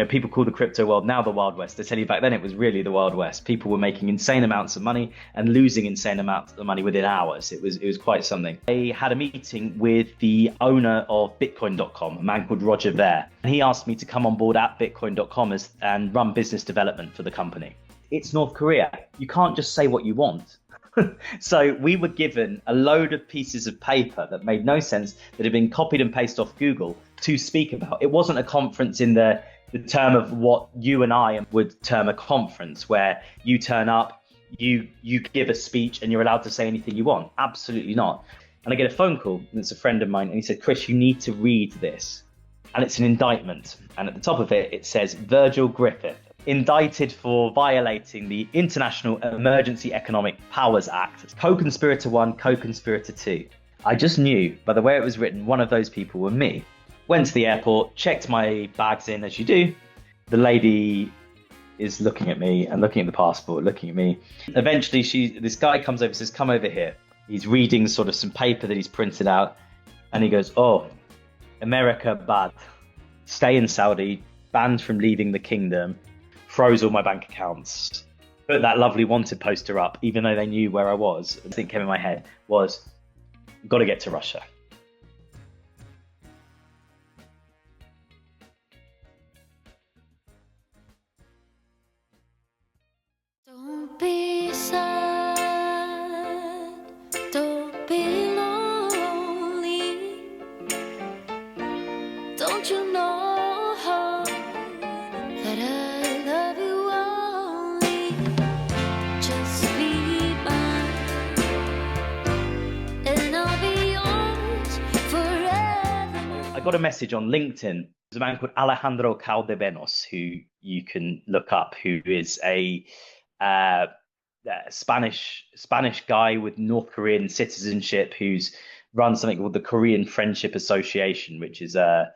people call the crypto world now the Wild West. They tell you back then it was really the Wild West. People were making insane amounts of money and losing insane amounts of money within hours. It was quite something. They had a meeting with the owner of Bitcoin.com, a man called Roger Ver, and he asked me to come on board at Bitcoin.com and run business development for the company. It's North Korea. You can't just say what you want. So we were given a load of pieces of paper that made no sense, that had been copied and pasted off Google to speak about. It wasn't a conference in the term of what you and I would term a conference, where you turn up, you give a speech and you're allowed to say anything you want. Absolutely not. And I get a phone call, and it's a friend of mine, and he said, Chris, you need to read this. And it's an indictment. And at the top of it, it says Virgil Griffith, indicted for violating the International Emergency Economic Powers Act, co-conspirator 1, co-conspirator 2. I just knew by the way it was written, one of those people were me. Went to the airport, checked my bags in as you do. The lady is looking at me and looking at the passport, looking at me. Eventually, this guy comes over and says, come over here. He's reading sort of some paper that he's printed out. And he goes, oh, America bad. Stay in Saudi, banned from leaving the kingdom, froze all my bank accounts. Put that lovely wanted poster up, even though they knew where I was. The thing came in my head was, got to get to Russia. Don't be sad, don't be lonely. Don't you know that I love you only? Just be mine, and I'll be yours forever. I got a message on LinkedIn. There's a man called Alejandro Caldebenos, who you can look up, who is a Spanish guy with North Korean citizenship, who's run something called the Korean Friendship Association, which is a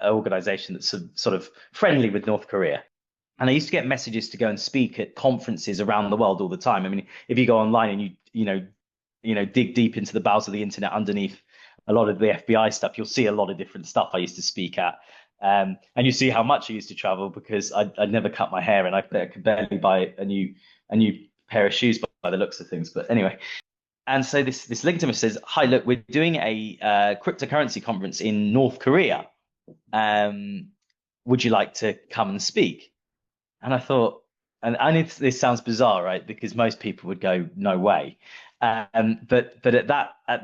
organization that's sort of friendly with North Korea. And I used to get messages to go and speak at conferences around the world all the time. I mean, if you go online and you dig deep into the bowels of the internet underneath a lot of the F.B.I. stuff, you'll see a lot of different stuff I used to speak at. And you see how much I used to travel, because I'd never cut my hair and I could barely buy a new pair of shoes by the looks of things. But anyway, and so this LinkedIn message says, "Hi, look, we're doing a cryptocurrency conference in North Korea. Would you like to come and speak?" And I thought, and this sounds bizarre, right? Because most people would go, "No way." But at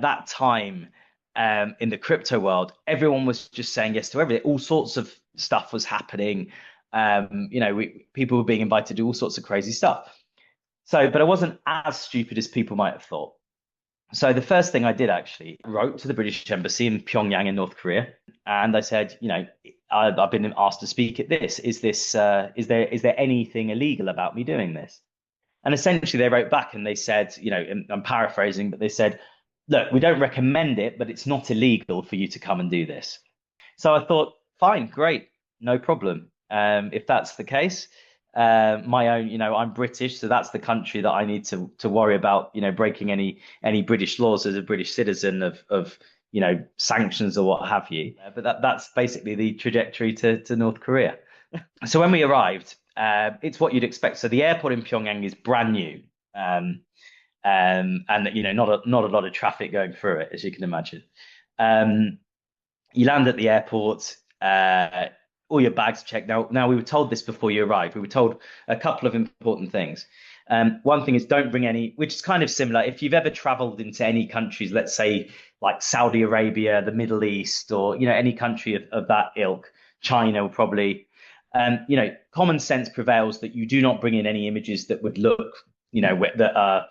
that time, in the crypto world, everyone was just saying yes to everything. All sorts of stuff was happening. People were being invited to do all sorts of crazy stuff. So, but I wasn't as stupid as people might have thought. So the first thing I did, actually, wrote to the British Embassy in Pyongyang in North Korea, and I said, I've been asked to speak at this. Is there anything illegal about me doing this? And essentially, they wrote back and they said, and I'm paraphrasing, but they said, look, we don't recommend it, but it's not illegal for you to come and do this. So I thought, fine, great, no problem. If that's the case, my own, I'm British, so that's the country that I need to worry about, breaking any British laws as a British citizen of sanctions or what have you. But that's basically the trajectory to North Korea. So when we arrived, it's what you'd expect. So the airport in Pyongyang is brand new. And not a lot of traffic going through it, as you can imagine. You land at the airport, all your bags are checked. Now we were told this before you arrived. We were told a couple of important things. One thing is, don't bring any, which is kind of similar. If you've ever traveled into any countries, let's say like Saudi Arabia, the Middle East, or any country of that ilk, China will probably, common sense prevails that you do not bring in any images that would look, that are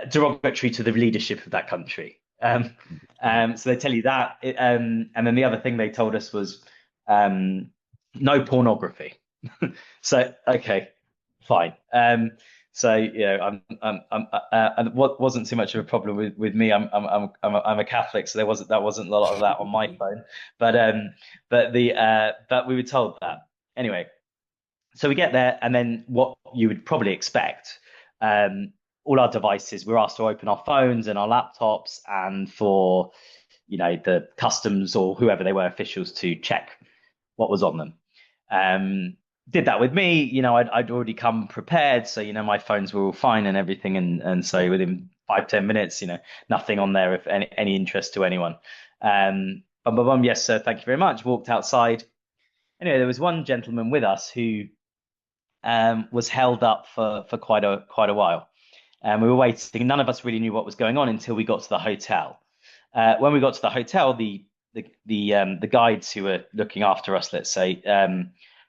derogatory to the leadership of that country. So they tell you that. And then the other thing they told us was no pornography. So, okay, fine. I'm what wasn't too much of a problem with me. I'm a Catholic, so that wasn't a lot of that on my phone. But we were told that anyway. So we get there, and then what you would probably expect, all our devices, we're asked to open our phones and our laptops, and for the customs or whoever they were, officials, to check what was on them. Um, did that with me, I'd already come prepared, so my phones were all fine and everything, and so within 5-10 minutes, nothing on there of any interest to anyone. Bum, bum, bum, yes, sir, thank you very much. Walked outside. Anyway, there was one gentleman with us who was held up for quite a while. And we were waiting. None of us really knew what was going on until we got to the hotel. When we got to the hotel, the guides who were looking after us, let's say,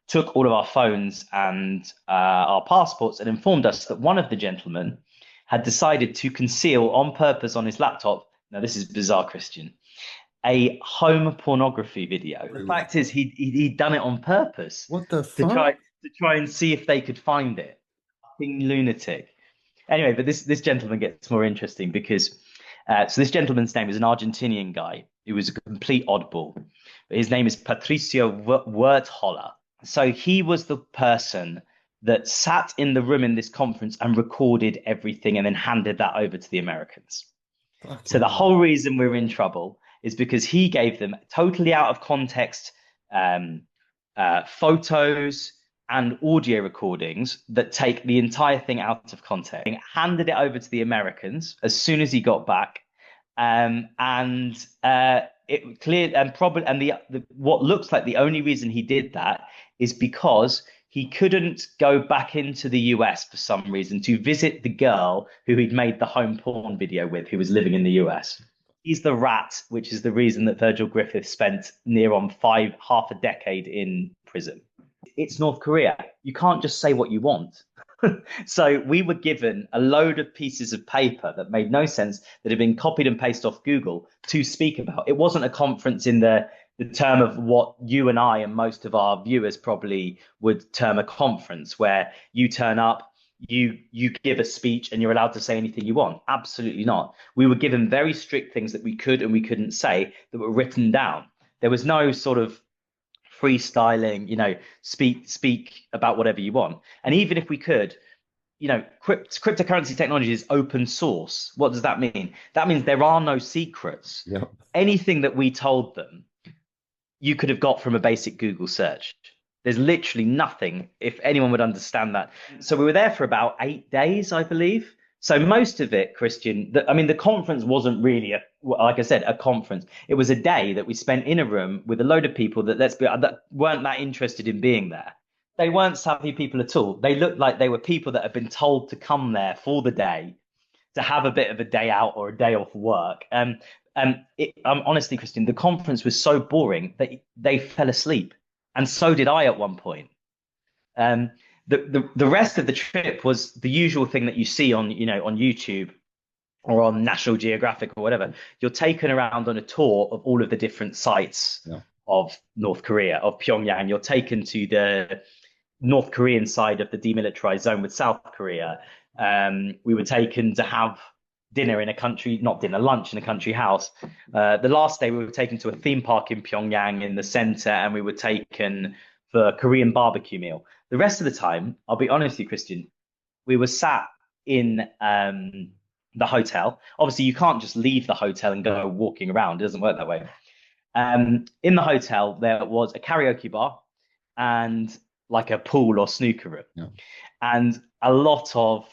took all of our phones and our passports and informed us that one of the gentlemen had decided to conceal on purpose on his laptop. Now, this is bizarre, Christian. A home pornography video. The fact is, he'd done it on purpose What the to try fuck? to try and see if they could find it. Fucking lunatic. Anyway, but this gentleman gets more interesting because so this gentleman's name is an Argentinian guy who was a complete oddball. But his name is Patricio Wertholler. So he was the person that sat in the room in this conference and recorded everything and then handed that over to the Americans. So the whole reason we're in trouble is because he gave them totally out of context photos and audio recordings that take the entire thing out of context, handed it over to the Americans as soon as he got back. It cleared and probably what looks like the only reason he did that is because he couldn't go back into the US for some reason to visit the girl who he'd made the home porn video with, who was living in the US. He's the rat, which is the reason that Virgil Griffith spent near on half a decade in prison. It's North Korea. You can't just say what you want. So we were given a load of pieces of paper that made no sense, that had been copied and pasted off Google to speak about. It wasn't a conference in the term of what you and I and most of our viewers probably would term a conference, where you turn up, you give a speech and you're allowed to say anything you want. Absolutely not. We were given very strict things that we could and we couldn't say that were written down. There was no sort of freestyling, speak about whatever you want. And even if we could, cryptocurrency technology is open source. What does that mean? That means there are no secrets. Yep. Anything that we told them, you could have got from a basic Google search. There's literally nothing, if anyone would understand that. So we were there for about 8 days, I believe. So most of it, Christian, the conference wasn't really, like I said, a conference. It was a day that we spent in a room with a load of people that weren't that interested in being there. They weren't savvy people at all. They looked like they were people that had been told to come there for the day, to have a bit of a day out or a day off work. Honestly, Christian, the conference was so boring that they fell asleep. And so did I at one point. The rest of the trip was the usual thing that you see on YouTube or on National Geographic or whatever. You're taken around on a tour of all of the different sites of North Korea, of Pyongyang. You're taken to the North Korean side of the demilitarized zone with South Korea. We were taken to have dinner in a country, not dinner, lunch in a country house. The last day we were taken to a theme park in Pyongyang in the center, and we were taken for a Korean barbecue meal. The rest of the time, I'll be honest with you, Christian, we were sat in the hotel. Obviously, you can't just leave the hotel and go walking around. It doesn't work that way. In the hotel, there was a karaoke bar and like a pool or snooker room, and a lot of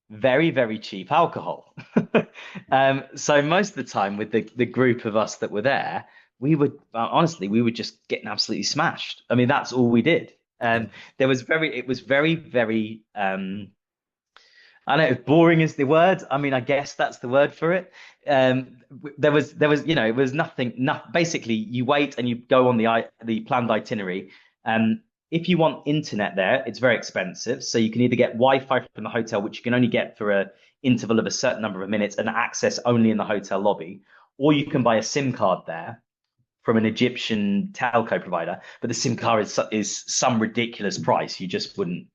very, very cheap alcohol. So most of the time with the group of us that were there, we would honestly, we were just getting absolutely smashed. I mean, that's all we did. And it was very, very, I don't know if boring is the word. I mean, I guess that's the word for it. There was, it was nothing, basically you wait and you go on the planned itinerary. If you want internet there, it's very expensive. So you can either get Wi-Fi from the hotel, which you can only get for an interval of a certain number of minutes and access only in the hotel lobby, or you can buy a SIM card there from an Egyptian telco provider. But the SIM card is some ridiculous price. You just wouldn't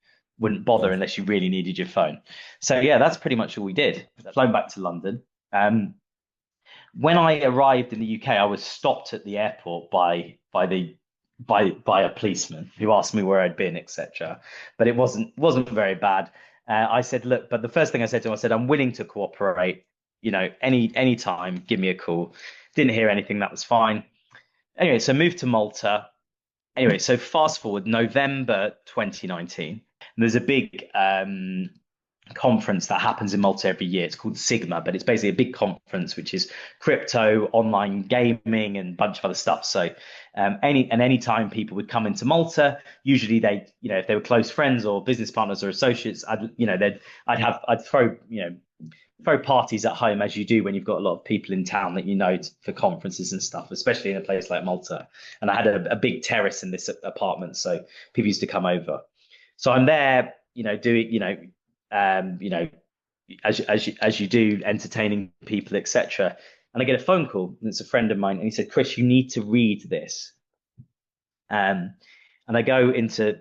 bother unless you really needed your phone. So yeah, that's pretty much all we did. Flown back to London. When I arrived in the UK, I was stopped at the airport by a policeman who asked me where I'd been, etc. But it wasn't very bad. I said, look, but the first thing I said to him, I said, I'm willing to cooperate. Any time, give me a call. Didn't hear anything. That was fine. Anyway, so moved to Malta. Anyway, so fast forward November 2019, and there's a big conference that happens in Malta every year. It's called Sigma, but it's basically a big conference which is crypto, online gaming, and a bunch of other stuff. So any time people would come into Malta, usually they, if they were close friends or business partners or associates, I'd throw parties at home as you do when you've got a lot of people in town that for conferences and stuff, especially in a place like Malta. And I had a big terrace in this apartment, so people used to come over. So I'm there, doing, as you do, entertaining people, etc. And I get a phone call, and it's a friend of mine, and he said, "Chris, you need to read this." And I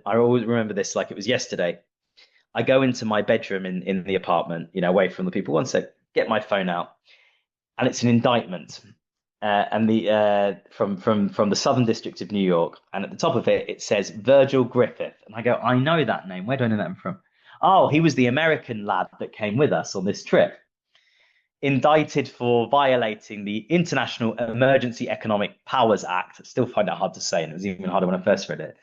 always remember this like it was yesterday. I go into my bedroom in the apartment, away from the people. One sec, get my phone out, and it's an indictment, and the from the Southern District of New York, and at the top of it, it says Virgil Griffith, and I go, I know that name. Where do I know that from? Oh, he was the American lad that came with us on this trip, indicted for violating the International Emergency Economic Powers Act. I still find that hard to say, and it was even harder when I first read it.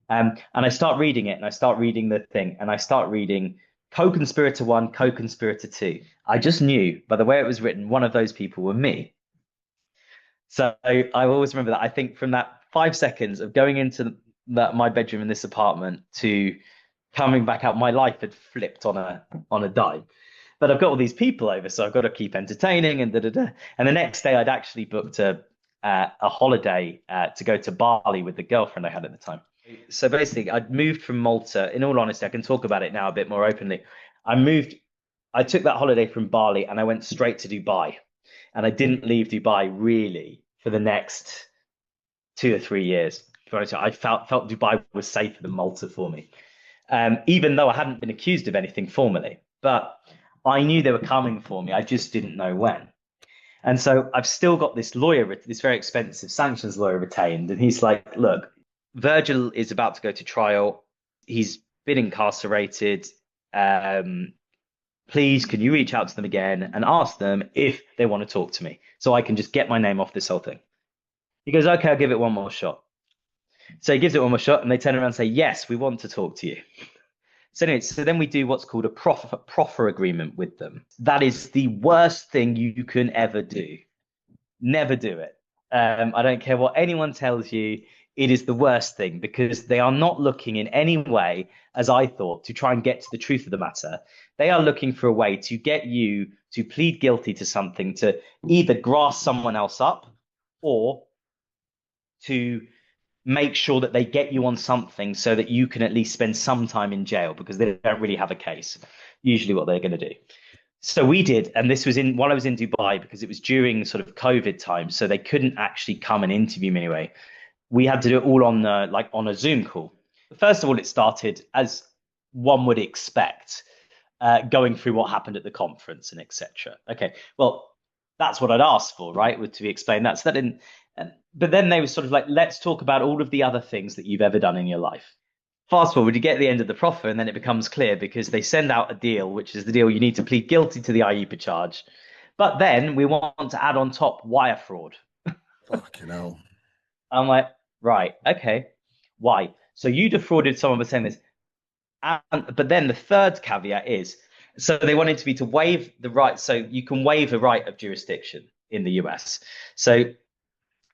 And I start reading it, and I start reading the thing, and I start reading co-conspirator one, co-conspirator two. I just knew by the way it was written, one of those people were me. So I always remember that. I think from that 5 seconds of going into my bedroom in this apartment to coming back out, my life had flipped on a dime. But I've got all these people over, so I've got to keep entertaining and da da da. And the next day, I'd actually booked a holiday to go to Bali with the girlfriend I had at the time. So basically, I'd moved from Malta. In all honesty, I can talk about it now a bit more openly. I took that holiday from Bali and I went straight to Dubai. And I didn't leave Dubai really for the next 2 or 3 years. I felt Dubai was safer than Malta for me, even though I hadn't been accused of anything formally. But I knew they were coming for me. I just didn't know when. And so I've still got this lawyer, this very expensive sanctions lawyer retained. And he's like, look, Virgil is about to go to trial. He's been incarcerated. Please, can you reach out to them again and ask them if they want to talk to me so I can just get my name off this whole thing? He goes, okay, I'll give it one more shot. So he gives it one more shot and they turn around and say, yes, we want to talk to you. So anyway, so then we do what's called a proffer agreement with them. That is the worst thing you can ever do. Never do it. I don't care what anyone tells you. It is the worst thing because they are not looking in any way, as I thought, to try and get to the truth of the matter. They are looking for a way to get you to plead guilty to something, to either grass someone else up or to make sure that they get you on something so that you can at least spend some time in jail because they don't really have a case, usually what they're going to do. So we did, and this was while I was in Dubai because it was during sort of COVID time, so they couldn't actually come and interview me anyway. We had to do it all on a Zoom call. First of all, it started as one would expect, going through what happened at the conference and etc. Okay, well, that's what I'd asked for, right? To be explained that. So that didn't. But then they were sort of like, let's talk about all of the other things that you've ever done in your life. Fast forward, you get to the end of the proffer, and then it becomes clear because they send out a deal, which is the deal you need to plead guilty to the IEPA charge. But then we want to add on top wire fraud. Fucking hell. I'm like, right, okay. Why? So you defrauded someone by saying this. But then the third caveat is, so they wanted to be to waive the right. So you can waive a right of jurisdiction in the US. So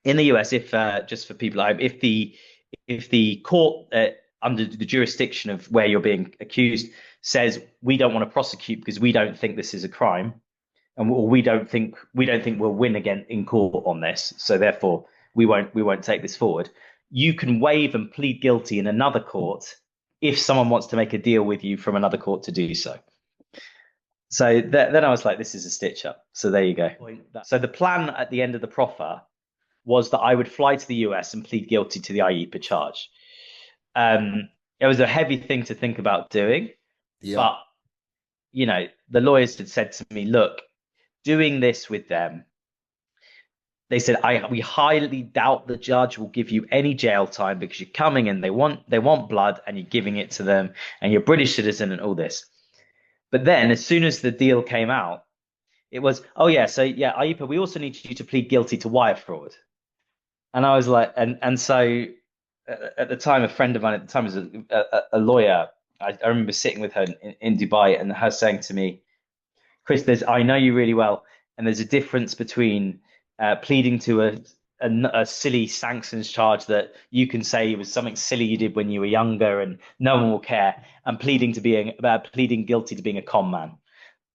in the US, if just for people, if the court under the jurisdiction of where you're being accused says we don't want to prosecute because we don't think this is a crime, and we don't think we'll win again in court on this, so therefore we won't take this forward. You can waive and plead guilty in another court if someone wants to make a deal with you from another court to do so. So then I was like, this is a stitch up. So there you go. So the plan at the end of the proffer was that I would fly to the US and plead guilty to the IEPA charge. It was a heavy thing to think about doing, but the lawyers had said to me, look, doing this with them, they said, we highly doubt the judge will give you any jail time because you're coming and they want blood and you're giving it to them and you're a British citizen and all this. But then as soon as the deal came out, it was, oh yeah, so yeah, IEPA, we also need you to plead guilty to wire fraud. And I was like, and so at the time, a friend of mine at the time was a lawyer. I remember sitting with her in Dubai and her saying to me, Chris, I know you really well, and there's a difference between pleading to a silly sanctions charge that you can say was something silly you did when you were younger and no one will care, and pleading guilty to being a con man.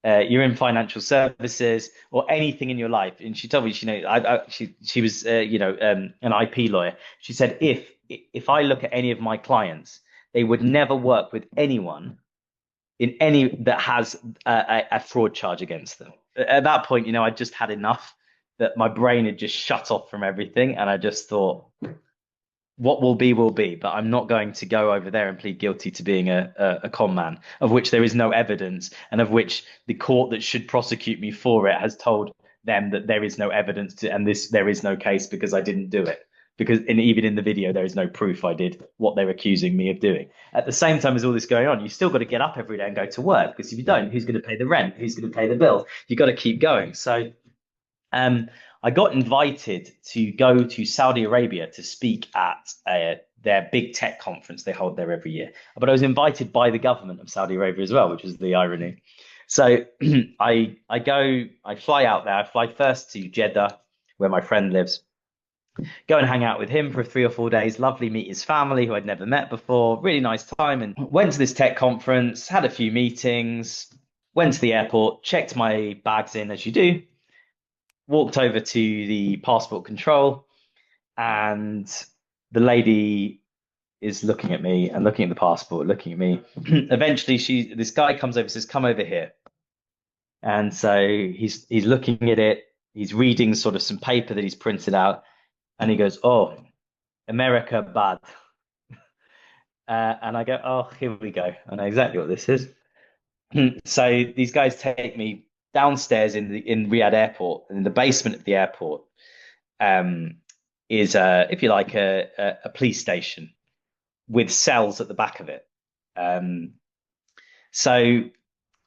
You're in financial services or anything in your life. And she told me, she was, an IP lawyer. She said, if I look at any of my clients, they would never work with anyone in any that has a fraud charge against them. At that point, I just had enough that my brain had just shut off from everything. And I just thought, what will be will be, but I'm not going to go over there and plead guilty to being a con man, of which there is no evidence, and of which the court that should prosecute me for it has told them that there is no evidence and there is no case because I didn't do it. Because even in the video, there is no proof I did what they're accusing me of doing. At the same time as all this going on, you still got to get up every day and go to work, because if you don't, who's going to pay the rent? Who's going to pay the bill? You got to keep going. So I got invited to go to Saudi Arabia to speak at their big tech conference they hold there every year. But I was invited by the government of Saudi Arabia as well, which is the irony. So I fly out there. I fly first to Jeddah, where my friend lives. Go and hang out with him for 3 or 4 days. Lovely, meet his family who I'd never met before. Really nice time. And went to this tech conference, had a few meetings, went to the airport, checked my bags in as you do, walked over to the passport control, and the lady is looking at me and looking at the passport, looking at me. Eventually, this guy comes over and says, "Come over here." And so he's looking at it. He's reading sort of some paper that he's printed out, and he goes, "Oh, America bad." And I go, "Oh, here we go. I know exactly what this is." So these guys take me downstairs in Riyadh Airport, and in the basement of the airport is if you like, a police station with cells at the back of it. So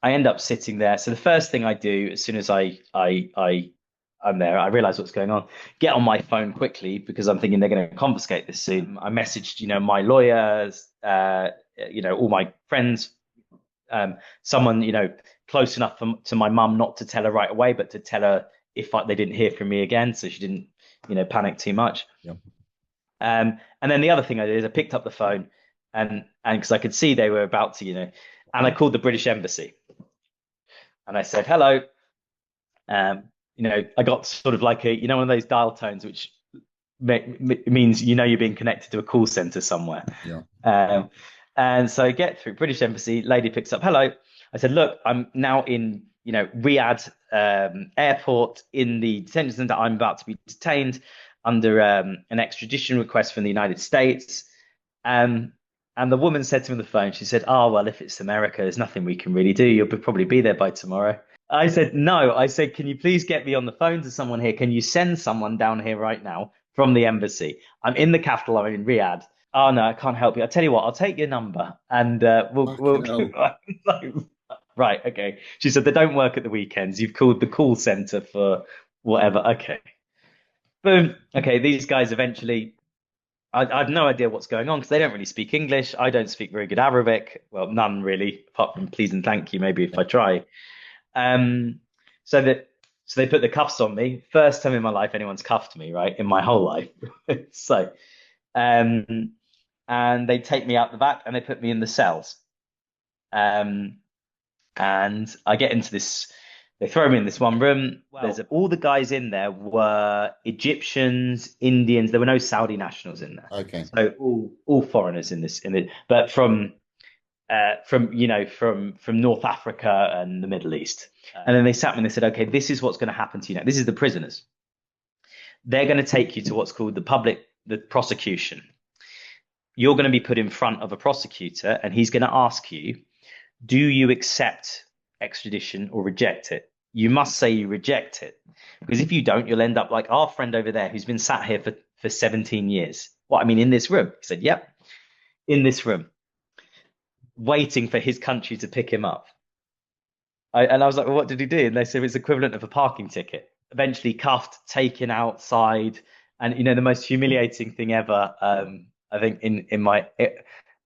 I end up sitting there. So the first thing I do as soon as I'm there, I realize what's going on. Get on my phone quickly because I'm thinking they're going to confiscate this soon. I messaged, my lawyers, all my friends, someone, close enough to my mum not to tell her right away, but to tell her if they didn't hear from me again, so she didn't, panic too much. Yep. And then the other thing I did is I picked up the phone and because I could see they were about to, and I called the British Embassy and I said, "Hello." I got sort of like one of those dial tones, which means, you're being connected to a call center somewhere. Yeah. And so I get through British Embassy, lady picks up, "Hello." I said, "Look, I'm now in, Riyadh airport in the detention center. I'm about to be detained under an extradition request from the United States." And the woman said to me on the phone, she said, "Oh, well, if it's America, there's nothing we can really do. You'll probably be there by tomorrow." I said, "No." I said, "Can you please get me on the phone to someone here? Can you send someone down here right now from the embassy? I'm in the capital. I'm in Riyadh." "Oh, no, I can't help you. I'll tell you what, I'll take your number and we'll Right, okay." She said, "They don't work at the weekends. You've called the call center for whatever." Okay. Boom. Okay, these guys eventually, I have no idea what's going on because they don't really speak English. I don't speak very good Arabic. Well, none really, apart from please and thank you, maybe if I try. So they put the cuffs on me. First time in my life anyone's cuffed me, right? In my whole life. So, and they take me out the back and they put me in the cells. And I get into this, they throw me in this one room. Well, all the guys in there were Egyptians, Indians. There were no Saudi nationals in there. Okay. So all foreigners in it, but from North Africa and the Middle East. And then they sat me and they said, "Okay, this is what's going to happen to you now. This is the prisoners. They're going to take you to what's called the prosecution. You're going to be put in front of a prosecutor and he's going to ask you, do you accept extradition or reject it? You must say you reject it, because if you don't, you'll end up like our friend over there who's been sat here for 17 years. What, I mean, in this room?" He said, "Yep, in this room, waiting for his country to pick him up." And I was like, "Well, what did he do?" And they said it's equivalent of a parking ticket. Eventually cuffed, taken outside. And, the most humiliating thing ever, I think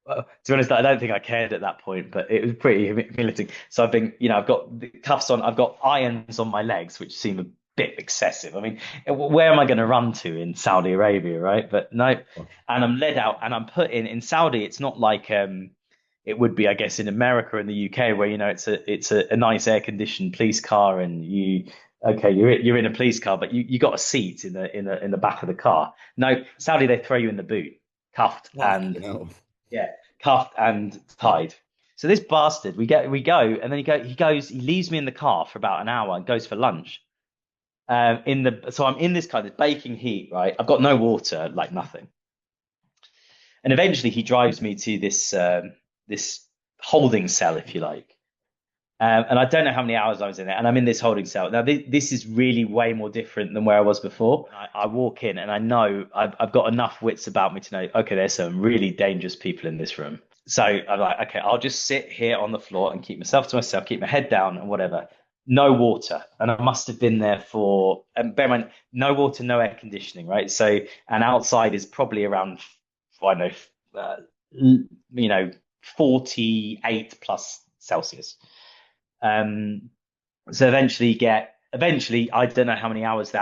well, to be honest, I don't think I cared at that point, but it was pretty humiliating. So I've been, I've got the cuffs on, I've got irons on my legs, which seem a bit excessive. I mean, where am I going to run to in Saudi Arabia, right? But no, and I'm led out and I'm put in Saudi. It's not like it would be, I guess, in America and the UK, where it's a nice air conditioned police car, and you're in a police car, but you got a seat in the back of the car. No, Saudi, they throw you in the boot, cuffed and Fucking hell. yeah, cuffed and tied. So this bastard, we go, and then he leaves me in the car for about an hour and goes for lunch. So I'm in this kind of baking heat, right? I've got no water, like nothing. And eventually he drives me to this holding cell, if you like. And I don't know how many hours I was in there, and I'm in this holding cell. Now, this is really way more different than where I was before. I walk in, and I know I've got enough wits about me to know, okay, there's some really dangerous people in this room. So I'm like, okay, I'll just sit here on the floor and keep myself to myself, keep my head down and whatever. No water. And I must have been there for, and bear in mind, no water, no air conditioning, right? So, and outside is probably around, I don't know, 48 plus Celsius. So eventually, I don't know how many hours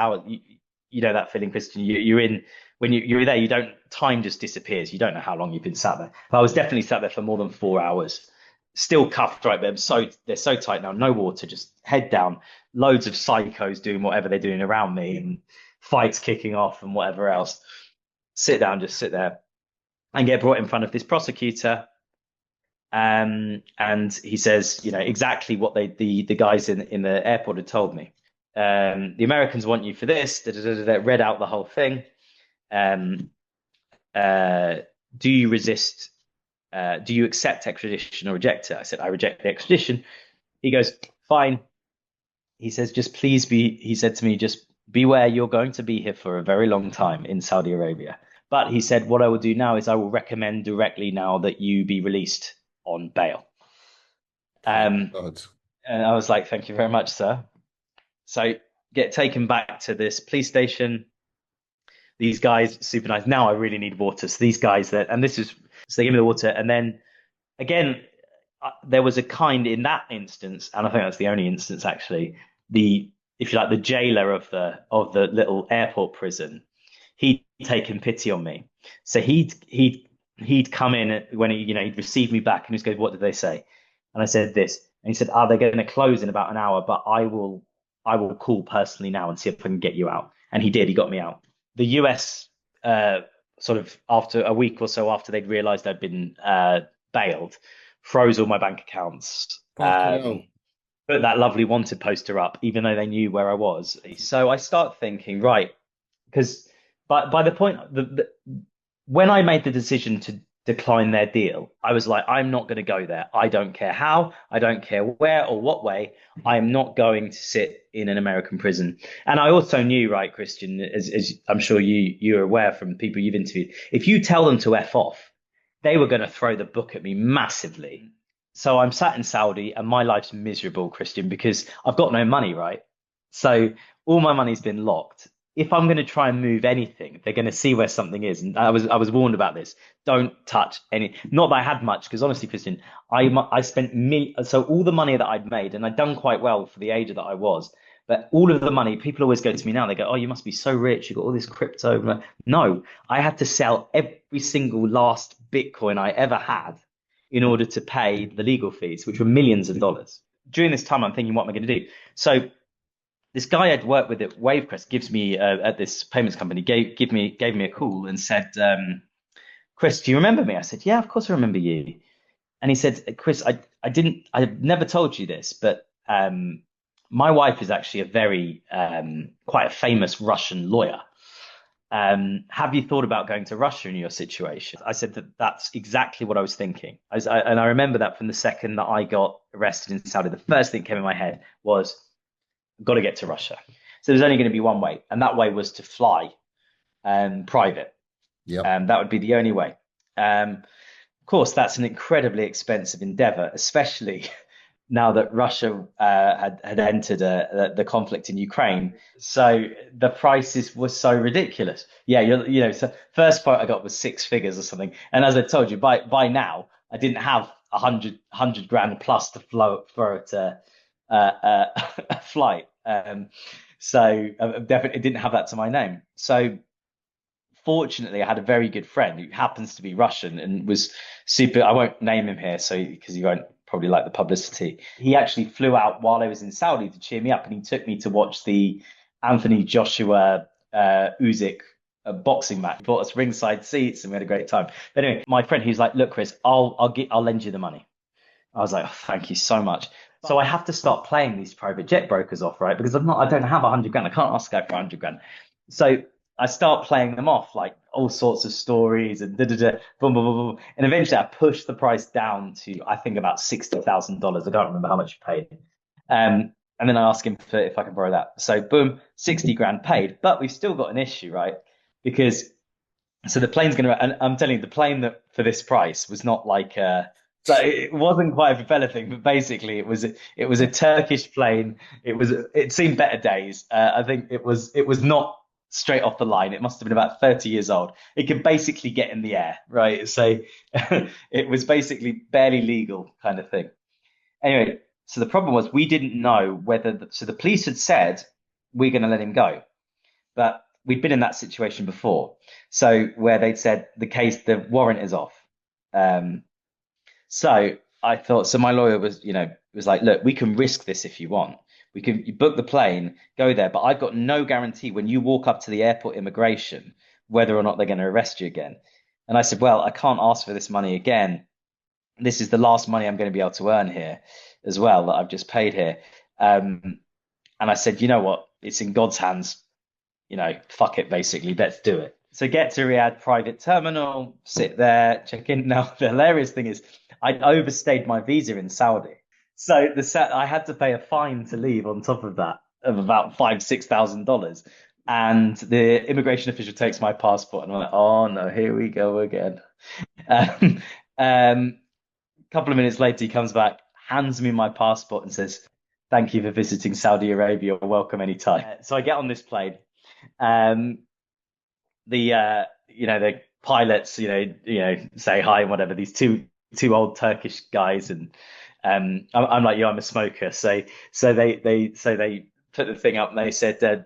you know that feeling, Christian. You're in when you're there, time just disappears. You don't know how long you've been sat there. But I was definitely sat there for more than 4 hours, still cuffed, right? But they're so tight now, no water, just head down, loads of psychos doing whatever they're doing around me, and fights kicking off and whatever else. Sit down, just sit there, and get brought in front of this prosecutor. And he says, exactly what the guys in the airport had told me. The Americans want you for this. Read out the whole thing. Do you resist? Do you accept extradition or reject it? I said, I reject the extradition. He goes, fine. He says, he said to me, just beware, you're going to be here for a very long time in Saudi Arabia. But he said, what I will do now is I will recommend directly now that you be released on bail. And I was like, thank you very much, sir. So get taken back to this police station. These guys, super nice. Now I really need water. So these guys so they give me the water. And then again, there was a kind in that instance, and I think that's the only instance actually, if you like, the jailer of the little airport prison, he'd taken pity on me. So he'd come in when he'd received me back, and he'd go, what did they say? And I said this, and he said, they're going to close in about an hour, but I will call personally now and see if I can get you out. And he did. He got me out. The US, sort of after a week or so after they'd realized I'd been bailed, froze all my bank accounts. Put that lovely wanted poster up, even though they knew where I was. So I start thinking, right, because by the point when I made the decision to decline their deal, I was like, I'm not going to go there. I don't care how, I don't care where or what way. I am not going to sit in an American prison. And I also knew, right, Christian, as I'm sure you're aware from people you've interviewed, if you tell them to F off, they were going to throw the book at me massively. So I'm sat in Saudi and my life's miserable, Christian, because I've got no money, right? So all my money's been locked. If I'm going to try and move anything, they're going to see where something is. And I was warned about this. Don't touch any. Not that I had much, because honestly, Christian, I spent so all the money that I'd made, and I'd done quite well for the age that I was. But all of the money, people always go to me now. They go, "Oh, you must be so rich. You got all this crypto." No, I had to sell every single last Bitcoin I ever had in order to pay the legal fees, which were millions of dollars. During this time, I'm thinking, what am I going to do? So this guy I'd worked with at Wavecrest gives me at this payments company gave me a call and said, Chris, do you remember me? I said, yeah, of course I remember you. And he said, Chris, I've never told you this, but my wife is actually a very quite a famous Russian lawyer. Have you thought about going to Russia in your situation? I said that's exactly what I was thinking. And I remember that from the second that I got arrested in Saudi, the first thing that came in my head was, got to get to Russia. So there's only going to be one way, and that way was to fly private. That would be the only way. Of course, that's an incredibly expensive endeavor, especially now that Russia had entered the conflict in Ukraine. So the prices were so ridiculous. Yeah, so first quote I got was six figures or something. And as I told you, by now I didn't have a hundred grand plus to float for it a flight. So I definitely didn't have that to my name. So fortunately, I had a very good friend who happens to be Russian and was super. I won't name him here, so because you won't probably like the publicity. He actually flew out while I was in Saudi to cheer me up, and he took me to watch the Anthony Joshua Usyk boxing match. He bought us ringside seats, and we had a great time. But anyway, my friend, he's like, "Look, Chris, I'll lend you the money." I was like, oh, "Thank you so much." So I have to start playing these private jet brokers off, right? Because I don't have 100 grand. I can't ask a guy for 100 grand. So I start playing them off like all sorts of stories and da da da, boom, boom, boom, boom. And eventually I pushed the price down to, I think, about $60,000. I don't remember how much you paid. And then I asked him if I can borrow that. So boom, 60 grand paid. But we've still got an issue, right? Because so the plane's going to, and I'm telling you, the plane that for this price was not like so it wasn't quite a propeller thing, but basically it was a Turkish plane. It seemed better days. I think it was not straight off the line. It must have been about 30 years old. It could basically get in the air, right? So it was basically barely legal kind of thing. Anyway, so the problem was we didn't know whether so the police had said we're going to let him go, but we'd been in that situation before. So where they'd said the warrant is off. Um, so I thought, so my lawyer was like, look, we can risk this if you want. You book the plane, go there, but I've got no guarantee when you walk up to the airport immigration whether or not they're going to arrest you again. And I said, well, I can't ask for this money again. This is the last money I'm going to be able to earn here as well that I've just paid here. Um, and I said, you know what? It's in God's hands. Fuck it, basically. Let's do it. So get to Riyadh private terminal, sit there, check in. Now, the hilarious thing is I'd overstayed my visa in Saudi. So I had to pay a fine to leave on top of that of about $5,000, $6,000. And the immigration official takes my passport and I'm like, oh no, here we go again. Um, um, couple of minutes later, he comes back, hands me my passport and says, thank you for visiting Saudi Arabia. Welcome anytime. So I get on this plane. Um, the pilots, say hi and whatever. These two old Turkish guys, and I'm like, I'm a smoker. So they put the thing up and they said, do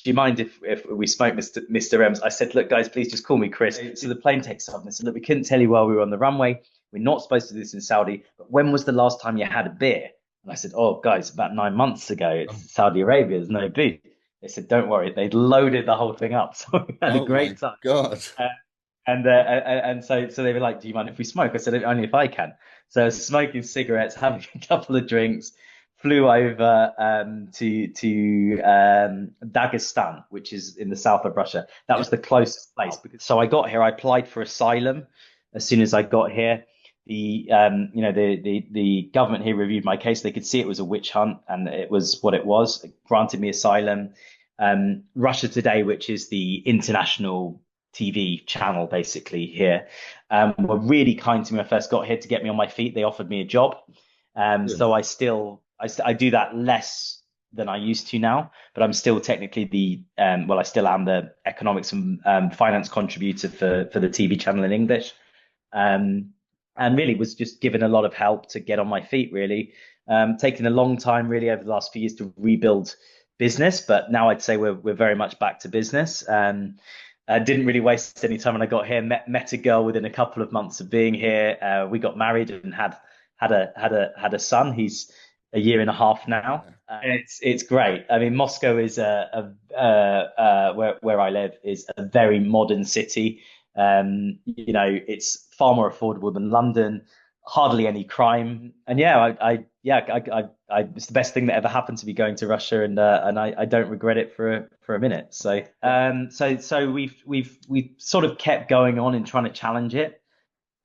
you mind if we smoke, Mr. Emms? I said, look, guys, please just call me Chris. So the plane takes off and they said, look, we couldn't tell you while we were on the runway. We're not supposed to do this in Saudi, but when was the last time you had a beer? And I said, oh, guys, about 9 months ago. It's Saudi Arabia. There's no beer. They said, don't worry. They'd loaded the whole thing up. So we had a Oh my great time. God. And so they were like, do you mind if we smoke? I said, only if I can. So I was smoking cigarettes, having a couple of drinks, flew over to Dagestan, which is in the south of Russia. That was the closest place. So I got here, I applied for asylum as soon as I got here. The government here reviewed my case. They could see it was a witch hunt, and it was what it was. It granted me asylum. Russia Today, which is the international TV channel basically here, were really kind to me when I first got here to get me on my feet. They offered me a job. So I do that less than I used to now, but I'm still technically I still am the economics and finance contributor for the TV channel in English. And really was just given a lot of help to get on my feet, really. Taken a long time, really, over the last few years to rebuild business, but now I'd say we're very much back to business. I didn't really waste any time when I got here. Met a girl within a couple of months of being here. We got married and had a son. He's a year and a half now. It's great. I mean, Moscow is where I live is a very modern city. It's far more affordable than London. Hardly any crime, and it's the best thing that ever happened to me going to Russia, and I don't regret it for a minute. So we've sort of kept going on and trying to challenge it.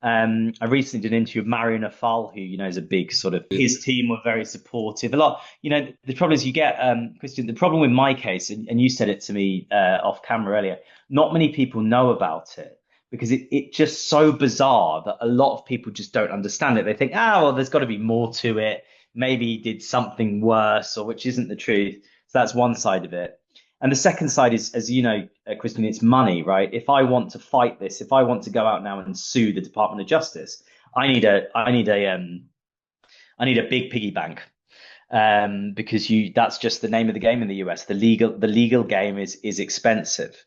I recently did an interview with Marion Afal, who is a big sort of. His team were very supportive. A lot, the problem is you get Christian. The problem with my case, and you said it to me off camera earlier. Not many people know about it, because it's just so bizarre that a lot of people just don't understand it. They think, well, there's got to be more to it. maybe he did something worse, or which isn't the truth. So that's one side of it. And the second side is, as you know, Christian, it's money, right? If I want to fight this, if I want to go out now and sue the Department of Justice, I need a big piggy bank, because that's just the name of the game in the US. The legal game is expensive.